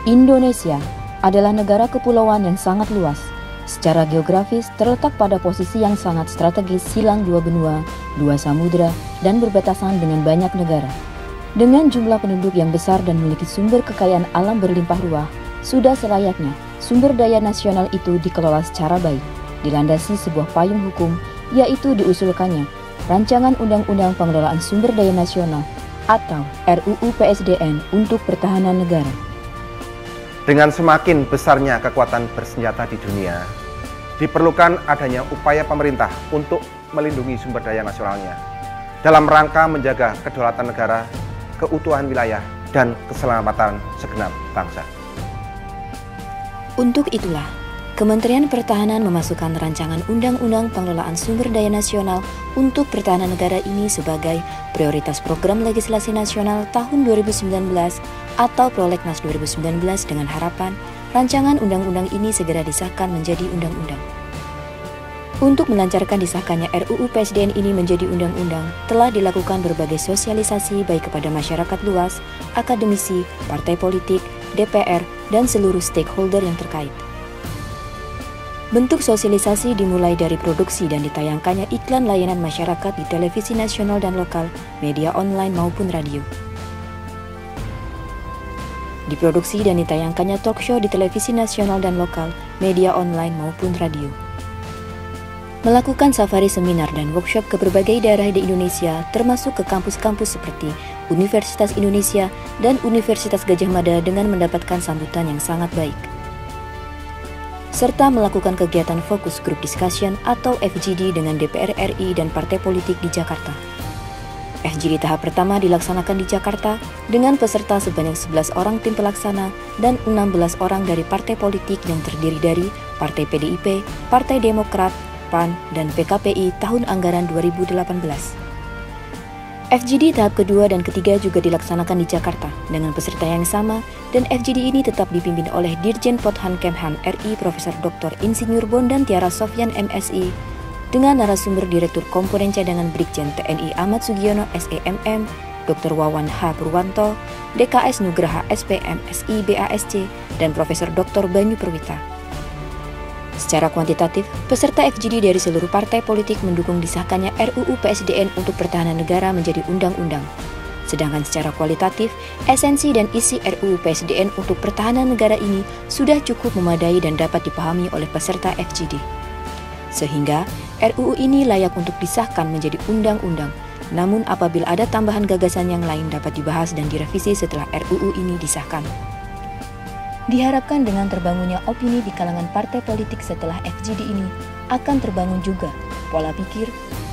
Indonesia adalah negara kepulauan yang sangat luas. Secara geografis terletak pada posisi yang sangat strategis silang dua benua, dua samudera, dan berbatasan dengan banyak negara. Dengan jumlah penduduk yang besar dan memiliki sumber kekayaan alam berlimpah ruah, sudah selayaknya sumber daya nasional itu dikelola secara baik, dilandasi sebuah payung hukum, yaitu diusulkannya Rancangan Undang-Undang Pengelolaan Sumber Daya Nasional atau RUU PSDN untuk pertahanan negara. Dengan semakin besarnya kekuatan bersenjata di dunia, diperlukan adanya upaya pemerintah untuk melindungi sumber daya nasionalnya dalam rangka menjaga kedaulatan negara, keutuhan wilayah, dan keselamatan segenap bangsa. Untuk itulah, Kementerian Pertahanan memasukkan Rancangan Undang-Undang Pengelolaan Sumber Daya Nasional untuk Pertahanan Negara ini sebagai prioritas program legislasi nasional tahun 2019 atau Prolegnas 2019 dengan harapan rancangan undang-undang ini segera disahkan menjadi undang-undang. Untuk melancarkan disahkannya RUU PSDN ini menjadi undang-undang, telah dilakukan berbagai sosialisasi baik kepada masyarakat luas, akademisi, partai politik, DPR, dan seluruh stakeholder yang terkait. Bentuk sosialisasi dimulai dari produksi dan ditayangkannya iklan layanan masyarakat di televisi nasional dan lokal, media online maupun radio. Diproduksi dan ditayangkannya talk show di televisi nasional dan lokal, media online maupun radio. Melakukan safari seminar dan workshop ke berbagai daerah di Indonesia, termasuk ke kampus-kampus seperti Universitas Indonesia dan Universitas Gadjah Mada dengan mendapatkan sambutan yang sangat baik. Serta melakukan kegiatan fokus group discussion atau FGD dengan DPR RI dan partai politik di Jakarta. FGD tahap pertama dilaksanakan di Jakarta dengan peserta sebanyak 11 orang tim pelaksana dan 16 orang dari partai politik yang terdiri dari Partai PDIP, Partai Demokrat, PAN, dan PKPI tahun anggaran 2018. FGD tahap kedua dan ketiga juga dilaksanakan di Jakarta dengan peserta yang sama, dan FGD ini tetap dipimpin oleh Dirjen Potham Kemhan RI Profesor Dr. Insinyur Bondan Tiara Sofyan MSI dengan narasumber Direktur Komponen Cadangan Brigjen TNI Ahmad Sugiono SEMM, Dr. Wawan H. Purwanto, DKS Nugraha SPM SI BASC, dan Profesor Dr. Banyu Perwita. Secara kuantitatif, peserta FGD dari seluruh partai politik mendukung disahkannya RUU PSDN untuk pertahanan negara menjadi undang-undang. Sedangkan secara kualitatif, esensi dan isi RUU PSDN untuk pertahanan negara ini sudah cukup memadai dan dapat dipahami oleh peserta FGD. Sehingga, RUU ini layak untuk disahkan menjadi undang-undang. Namun apabila ada tambahan gagasan yang lain dapat dibahas dan direvisi setelah RUU ini disahkan. Diharapkan dengan terbangunnya opini di kalangan partai politik setelah FGD ini akan terbangun juga pola pikir,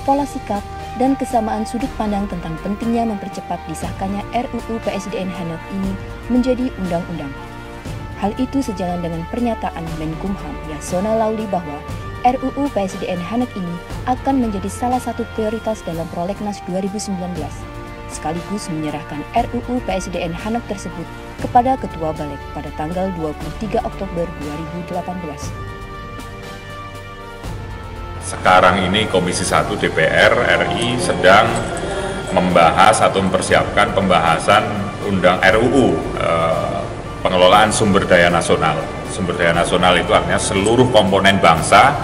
pola sikap, dan kesamaan sudut pandang tentang pentingnya mempercepat disahkannya RUU PSDN Hanek ini menjadi undang-undang. Hal itu sejalan dengan pernyataan Menkumham Yasona Lauli bahwa RUU PSDN Hanek ini akan menjadi salah satu prioritas dalam Prolegnas 2019, sekaligus menyerahkan RUU PSDN Hanek tersebut kepada Ketua Balik pada tanggal 23 Oktober 2018. Sekarang ini Komisi 1 DPR RI sedang membahas atau mempersiapkan pembahasan RUU pengelolaan sumber daya nasional. Sumber daya nasional itu artinya seluruh komponen bangsa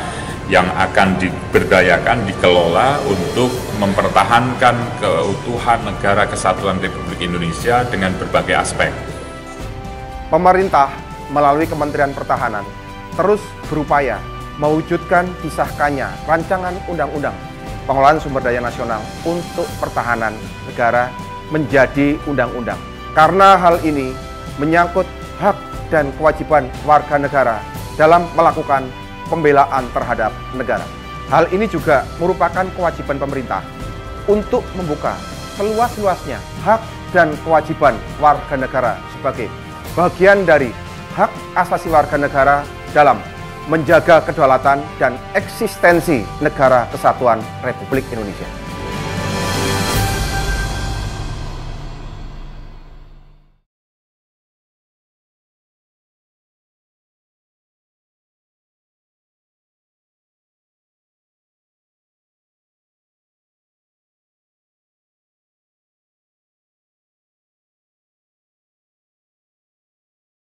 yang akan diberdayakan, dikelola untuk mempertahankan keutuhan negara kesatuan Republik Indonesia dengan berbagai aspek. Pemerintah melalui Kementerian Pertahanan terus berupaya mewujudkan disahkannya Rancangan Undang-Undang Pengelolaan Sumber Daya Nasional untuk Pertahanan Negara menjadi undang-undang. Karena hal ini menyangkut hak dan kewajiban warga negara dalam melakukan pembelaan terhadap negara. Hal ini juga merupakan kewajiban pemerintah untuk membuka seluas-luasnya hak dan kewajiban warga negara sebagai bagian dari hak asasi warga negara dalam menjaga kedaulatan dan eksistensi negara kesatuan Republik Indonesia.